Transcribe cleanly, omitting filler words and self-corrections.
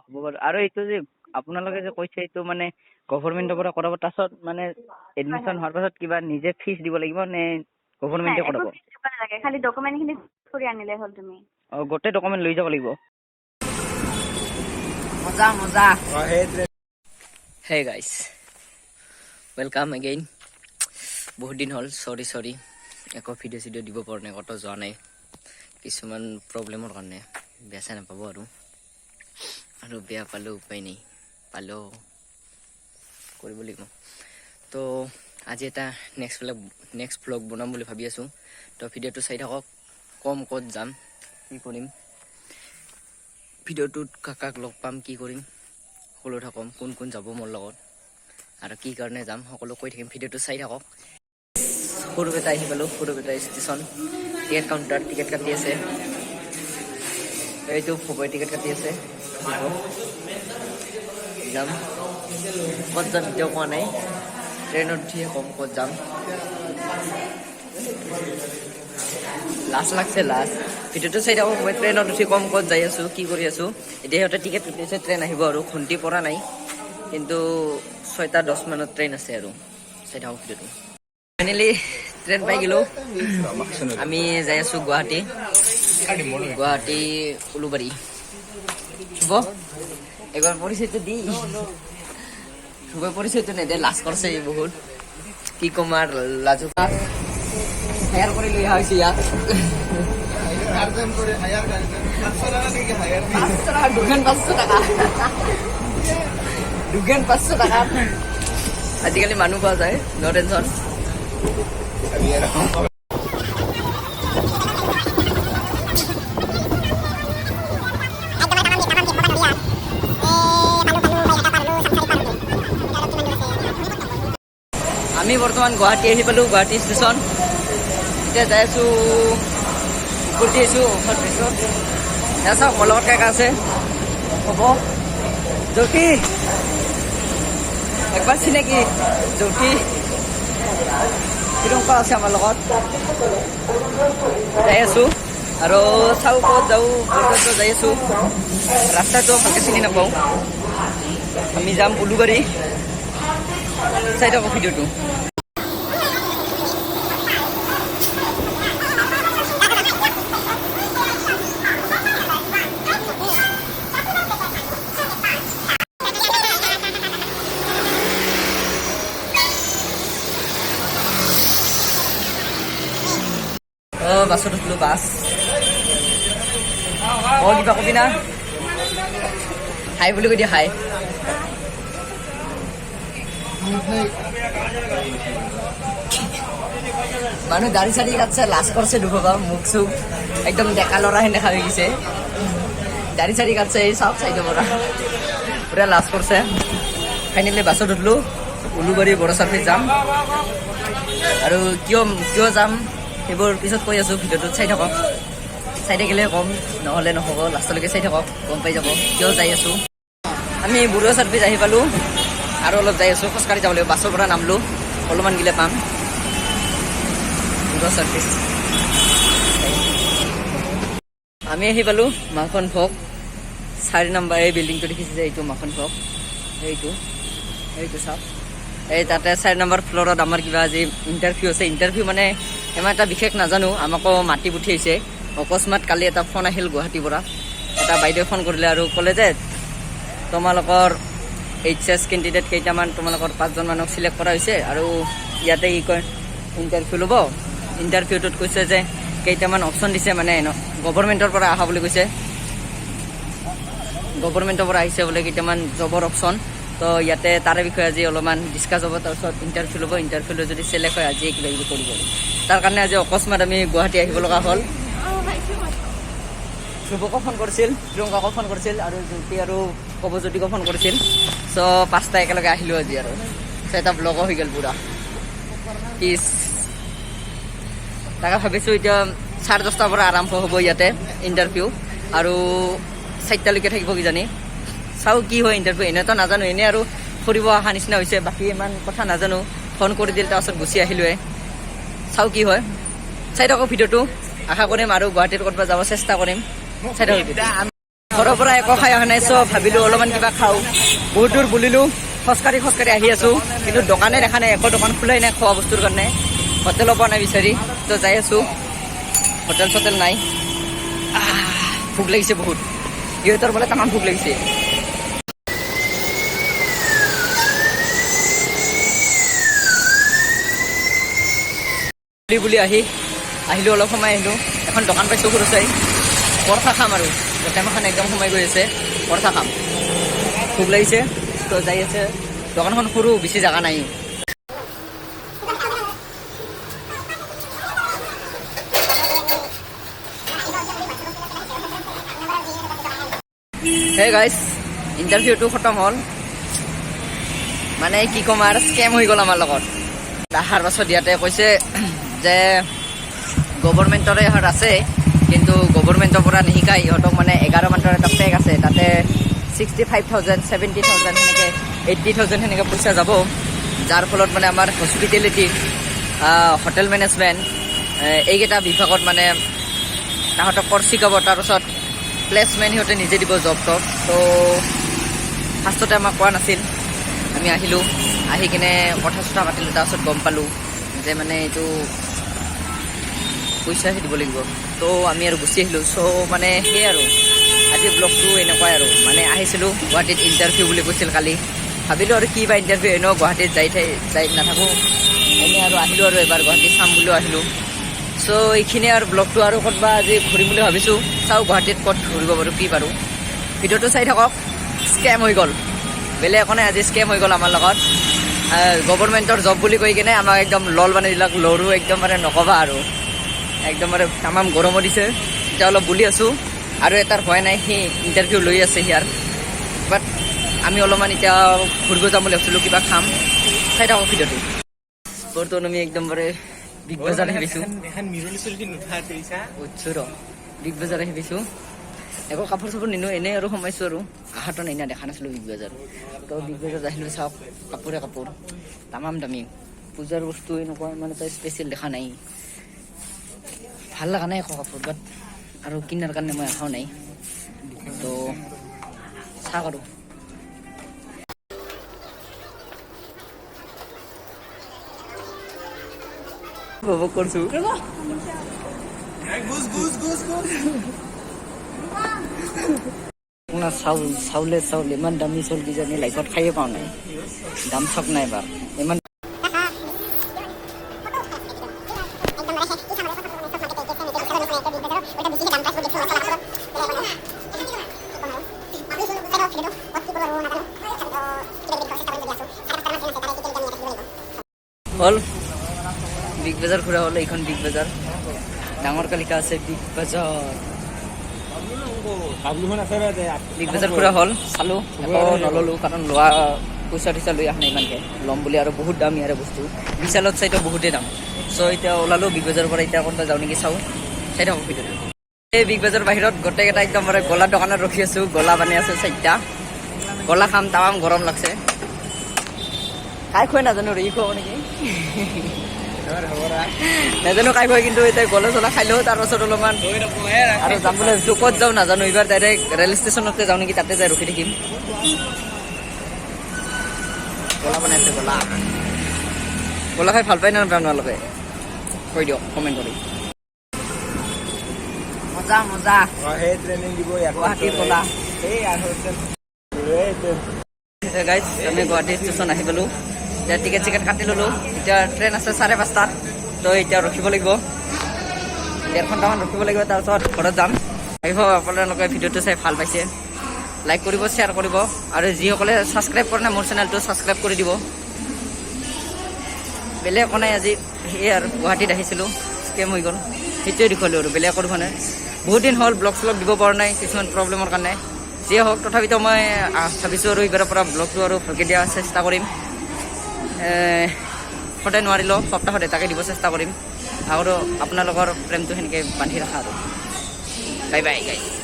হ'ব বাৰু আৰু এইটো যে আপোনালোকে যে কৈছে এইটো মানে গভৰ্ণমেণ্টৰ পৰা কৰাব তাৰপিছত মানে এডমিশ্যন হোৱাৰ পাছত কিবা নিজে ফিজ দিব লাগিব নে গভৰ্ণমেণ্টে কৰাব? নালাগে, খালি ডকুমেণ্টখিনি কৰি আনিলে হ'ল তুমি। অঁ গোটেই ডকুমেণ্ট লৈ যাব লাগিব? মজা মজা। হে গাইছ, ৱেলকাম এগেইন। বহুত দিন হ'ল, চৰি একো ভিডিঅ' চিডিঅ' দিব পৰা নাই, ক'তো যোৱা নাই কিছুমান প্ৰব্লেমৰ কাৰণে, বেয়া চেয়া নাপাব আৰু বেয়া পালেও উপায় নাই, পালেও কৰিব লাগিব। তো আজি এটা নেক্সট ব্লগ বনাম বুলি ভাবি আছোঁ। তো ভিডিঅ'টো চাই থাকক, কম ক'ত যাম, কি কৰিম, ভিডিঅ'টোত কাক লগ পাম, কি কৰিম, সকলো কথা ক'ম, কোন যাব মোৰ লগত আৰু কি কাৰণে যাম সকলো কৈ থাকিম। ভিডিঅ'টো চাই থাকক। সৰুপেটা আহি পালোঁ, Sarupeta station. Ticket counter, ticket কাটি আছে, এইটো ভবৈ টিকেট কাটি আছে। যাম, ক'ত যাম এতিয়াও কোৱা নাই, ট্ৰেইনত উঠিয়ে ক'ম ক'ত যাম। লাজ লাগছে, ভিডিঅ'টো চাই থাকক। মই ট্ৰেইনত উঠি ক'ম ক'ত যাই আছোঁ, কি কৰি আছোঁ। এতিয়া সিহঁতে টিকেট কাটি আছে, ট্ৰেইন আহিব আৰু ঘণ্টি পৰা নাই, কিন্তু 6:10 মানত ট্ৰেইন আছে আৰু চাই থাকক ভিডিঅ'টো। ফাইনেলি ট্ৰেইন পাই গ'লোঁ, আমি যাই আছোঁ গুৱাহাটী উলুবাৰী। শুভ একবাৰ পৰিচয়টো দি, শুভ পৰিচয়টো নেদে, লাজ কৰিছে বহুত, কি ক'ম আৰু লাজু হায়াৰ কৰি লৈ অহা হৈছে ইয়াক। দুগেন 500 টাকা আজিকালি মানুহ পোৱা যায়, ন' টেনশ্যন। আমি বৰ্তমান গুৱাহাটী আহি পালোঁ, গুৱাহাটী ষ্টেচন। এতিয়া যাই আছোঁ গুৱাহাটী আহিছোঁ অফাৰ। এয়া চাওক মোৰ লগত কাকা আছে, হ'ব জ্যোতি একবাৰ চিনাকি, জ্যোতি প্ৰিয়ংকা আছে আমাৰ লগত। যাই আছোঁ আৰু চাওঁ ক'ত যাওঁ, ক'ত যাই আছোঁ, ৰাস্তাটো ভালকৈ চিনি নাপাওঁ। আমি যাম উলুবাৰী, চাই থাকক ভিডিঅ'টো। বাছত উঠিলোঁ, বাছ। কিবা কবি না, হাই বুলি কৈ দিয়া, হাই। মানুহ দাড়ি চাড়ি কাটছে, লাজ কৰিছে দুখবা, মুখ চুখ একদম ডেকা ল'ৰা হেন দেখা হৈ গৈছে। দাড়ি চাড়ি কাটছে, এই চাওক চাইডৰ পৰা পুৰা লাজ কৰিছে। ফাইনেলি বাছত উঠিলোঁ, উলুবাৰী বড়ো চাৰ্ভিচ যাম। আৰু কিয় যাম সেইবোৰ পিছত কৈ আছোঁ, ভিডিঅ'টোত চাই থাকক। চাই থাকিলে কম, নহ'লে নহ'ব, লাষ্টলৈকে চাই থাকক, গম পাই যাব কিয় যাই আছোঁ। আমি বড়ো চাৰ্ভিচ আহি পালোঁ আৰু অলপ যাই আছোঁ, খোজকাঢ়ি যাব লাগিব। বাছৰ পৰা নামলোঁ, অলপমান গিলে পাম বড়ো চাৰ্ভিচ। আমি আহি পালোঁ মাখন ভোগ, 4 নম্বৰ এই বিল্ডিংটো দেখিছে যে, এইটো মাখন ভোগ, এইটো চাওক। এই তাতে 4 নম্বৰ ফ্ল'ৰত আমাৰ কিবা আজি ইণ্টাৰভিউ আছে। ইণ্টাৰভিউ মানে ইমান এটা বিশেষ নাজানো, আমাকো মাতি পঠিয়াইছে অকস্মাত। কালি এটা ফোন আহিল গুৱাহাটীৰ পৰা, এটা বাইদেৱে ফোন কৰিলে আৰু ক'লে যে তোমালোকৰ HS কেণ্ডিডেট কেইটামান, তোমালোকৰ 5জন মানুহক চিলেক্ট কৰা হৈছে আৰু ইয়াতে কি কয় ইণ্টাৰভিউ ল'ব। ইণ্টাৰভিউটোত কৈছে যে কেইটামান অপশ্যন দিছে, মানে গভৰ্ণমেণ্টৰ পৰা অহা বুলি কৈছে, গভৰ্ণমেণ্টৰ পৰা আহিছে বোলে কেইটামান জবৰ অপশ্যন। তো ইয়াতে তাৰে বিষয়ে আজি অলপমান ডিছকাছ হ'ব, তাৰপিছত ইণ্টাৰভিউ ল'ব। ইণ্টাৰভিউ লৈ যদি চিলেক্ট হয় আজি কিবা কিবি কৰিব। তাৰ কাৰণে আজি অকস্মাত আমি গুৱাহাটী আহিব লগা হ'ল। ধ্ৰুৱকো ফোন কৰিছিল, প্ৰিয়ংকাকো ফোন কৰিছিল আৰু জ্যোতি আৰু কবজ্যোতিকো ফোন কৰিছিল। চ' 5টা একেলগে আহিলোঁ আজি আৰু এটা ব্লগো হৈ গ'ল পুৰা পিছ। তাকে ভাবিছোঁ এতিয়া 10:30 পৰা আৰম্ভ হ'ব ইয়াতে ইণ্টাৰভিউ, আৰু 4টালৈকে থাকিব কিজানি। চাওঁ কি হয় ইণ্টাৰভিউ, এনেতো নাজানো, এনেই আৰু ফুৰিব অহা নিচিনা হৈছে, বাকী ইমান কথা নাজানো। ফোন কৰি দিল, তাৰপাছত গুচি আহিলোৱে। চাওঁ কি হয়, চাই থাকক ভিডিঅ'টো। আশা কৰিম আৰু গুৱাহাটীত ক'ৰবাত যাব চেষ্টা কৰিম। চাই থাকক। ঘৰৰ পৰা একো খাই অহা নাই, চ' ভাবিলোঁ অলপমান কিবা খাওঁ। বহুত দূৰ বুলিলোঁ, খোজকাঢ়ি আহি আছোঁ, কিন্তু দোকানে দেখা নাই, একো দোকান খোলাই নাই খোৱা বস্তুৰ কাৰণে। হোটেলো পোৱা নাই বিচাৰি, তো যাই আছোঁ, হোটেল চোটেল নাই। ভোক লাগিছে বহুত, ইহঁতৰ বোলে তামান ভোক লাগিছে। বুলি আহিলোঁ, অলপ সময় আহিলোঁ, এখন দোকান পাইছোঁ সৰু চাই, পৰঠা খাম আৰু টেমাখন একদম সোমাই গৈ আছে, পৰঠা খাম, ভোক লাগিছে। তো যাই আছে, দোকানখন সৰু, বেছি জেগা নাই। হে গাইজ, ইণ্টাৰভিউটো খতম হ'ল, মানে কি ক'ম আৰু স্কেম হৈ গ'ল আমাৰ লগত। অহাৰ পাছত ইয়াতে কৈছে যে গভৰ্ণমেণ্টৰে ইহঁত আছে, কিন্তু গভৰ্ণমেণ্টৰ পৰা নিশিকাই, ইহঁতক মানে 11 মান্থৰ এটা পেক আছে, তাতে 65,000, 70,000 সেনেকৈ 80,000 সেনেকৈ পইচা যাব, যাৰ ফলত মানে আমাৰ হস্পিটেলিটি, হোটেল মেনেজমেণ্ট এইকেইটা বিভাগত মানে তাহাঁতক ক'ৰ্চ শিকাব, তাৰপাছত প্লেচমেণ্ট সিহঁতে নিজে দিব জব টব। তো ফাৰ্ষ্টতে আমাক কোৱা নাছিল, আমি আহিলোঁ, আহি কিনে কথা চথা পাতিলোঁ, তাৰপাছত গম পালোঁ যে মানে এইটো পইচাহে দিব লাগিব। তো আমি আৰু গুচি আহিলোঁ। চ' মানে সেয়ে আৰু আজিৰ ব্লগটো এনেকুৱাই আৰু, মানে আহিছিলোঁ গুৱাহাটীত ইণ্টাৰভিউ বুলি কৈছিল কালি, ভাবিলোঁ আৰু কি বা ইণ্টাৰভিউ, এনেও গুৱাহাটীত যাই নাথাকোঁ, এনেই আৰু আহিলোঁ আৰু এবাৰ গুৱাহাটী চাম বুলিও আহিলোঁ। চ' এইখিনিয়ে আৰু ব্লগটো আৰু ক'তবা আজি ঘূৰিম বুলি ভাবিছোঁ, চাওঁ গুৱাহাটীত ক'ত ঘূৰিব পাৰোঁ, কি পাৰোঁ। ভিডিঅ'টো চাই থাকক। স্কেম হৈ গ'ল, বেলেগ একো নাই, আজি স্কেম হৈ গ'ল আমাৰ লগত। গভৰ্ণমেণ্টৰ জব বুলি কৈ কিনে আমাক একদম লল মানে এইবিলাক লৰো, একদম মানে নক'বা আৰু, একদম মানে তামাম গৰমো দিছে। এতিয়া অলপ বুলি আছোঁ, আৰু এটাৰ হোৱাই নাই, সি ইণ্টাৰভিউ লৈ আছে সিয়াৰ, বাট আমি অলপমান এতিয়া ঘূৰিব যাম বুলি ভাবিছিলোঁ, কিবা খাম, চাই থাকক ভিডিঅ'টো। বৰ্তমান আমি একদম মানে বিগ বাজাৰ আহি পাইছোঁ, বিগ বাজাৰ আহি পাইছোঁ, একো কাপোৰ চাপোৰ নিনো, এনেই আৰু সোমাইছোঁ আৰু, আহাতো নাই না, দেখা নাছিলোঁ বিগ বাজাৰ। তো বিগ বাজাৰ আহিলোঁ, চাওক কাপোৰ তামাম দামী, পূজাৰ বস্তু এনেকুৱা মানে তাই স্পেচিয়েল দেখা নাই, ভাল লগা নাই একো কাপোৰ, বাট আৰু কিনাৰ কাৰণে মই আহাও নাই। তো চাওক আৰু উপভোগ কৰিছোঁ। আপোনাৰ চাউল ইমান দামী চাউল কিজানি লাইফত খায়ে পোৱা নাই, দাম চক নাই বা ইমান। হ'ল বিগ বাজাৰ ঘূৰা হ'ল, এইখন বিগ বাজাৰ, ডাঙৰকৈ লিখা আছে বিগ বাজাৰ। বিগ বাজাৰ ঘূৰা হ'ল, চালোঁ, একো নললোঁ, কাৰণ লোৱা পইচা থইচা লৈ অহা নাই ইমানকৈ, ল'ম বুলি, আৰু বহুত দাম ইয়াৰে বস্তু, বিশালত চাইতো বহুতেই দাম। চ' এতিয়া ওলালোঁ বিগ বাজাৰৰ পৰা, এতিয়া ক'ৰবাত যাওঁ নেকি চাওঁ, চাই থাকোঁ ভিডিঅ'টো। এই বিগ বাজাৰ বাহিৰত গোটেইকেইটা একদম মানে গলা দোকানত ৰখি আছোঁ, গলা বানি আছোঁ 4টা, গলা খাম, তামাম গৰম লাগছে, কাই খুৱাই নাজানো, ই খুৱাব নেকি নাজানো কাই খুৱাই, কিন্তু এতিয়া গলা চলা খাই লওঁ, তাৰপাছত অলপমান আৰু যাম বুলি ভাবিছোঁ, ক'ত যাওঁ নাজানো, এইবাৰ ডাইৰেক্ট ৰেল ষ্টেচনতে যাওঁ নেকি, তাতে যাই ৰখি থাকিম। গলা বনাইছে, গলা খাই ভাল পাই না আপোনালোকে, কৈ দিয়ক কমেণ্ট কৰি। মজা গুৱাহাটীৰ গলা। গাইজ, আমি গুৱাহাটী ষ্টেচন আহি পালোঁ, এতিয়া টিকেট কাটি ল'লোঁ, এতিয়া ট্ৰেইন আছে 5:30, তো এতিয়া ৰখিব লাগিব, 1.5 ঘণ্টামান ৰখিব লাগিব, তাৰপিছত ঘৰত যাম। আহিব, আপোনালোকে ভিডিঅ'টো চাই ভাল পাইছে, লাইক কৰিব, শ্বেয়াৰ কৰিব, আৰু যিসকলে ছাবস্ক্ৰাইব কৰা নাই মোৰ চেনেলটো ছাবস্ক্ৰাইব কৰি দিব। বেলেগ একো নাই, আজি সেয়ে আৰু গুৱাহাটীত আহিছিলোঁ, স্কেম হৈ গ'ল, সেইটোৱে দেখুৱালোঁ আৰু, বেলেগ একো হোৱা নাই। বহুত দিন হ'ল ব্লগ চলগ দিব পৰা নাই, কিছুমান প্ৰব্লেমৰ কাৰণে, যিয়ে হওক, তথাপিতো মই ভাবিছোঁ আৰু এইবাৰৰ পৰা ব্লগটো আৰু ভালকৈ দিয়াৰ চেষ্টা কৰিম। সদায় নোৱাৰিলেও সপ্তাহত এটাকৈ দিব চেষ্টা কৰিম, আৰু আপোনালোকৰ প্ৰেমটো সেনেকৈ বান্ধি ৰখা আৰু। Bye bye guys.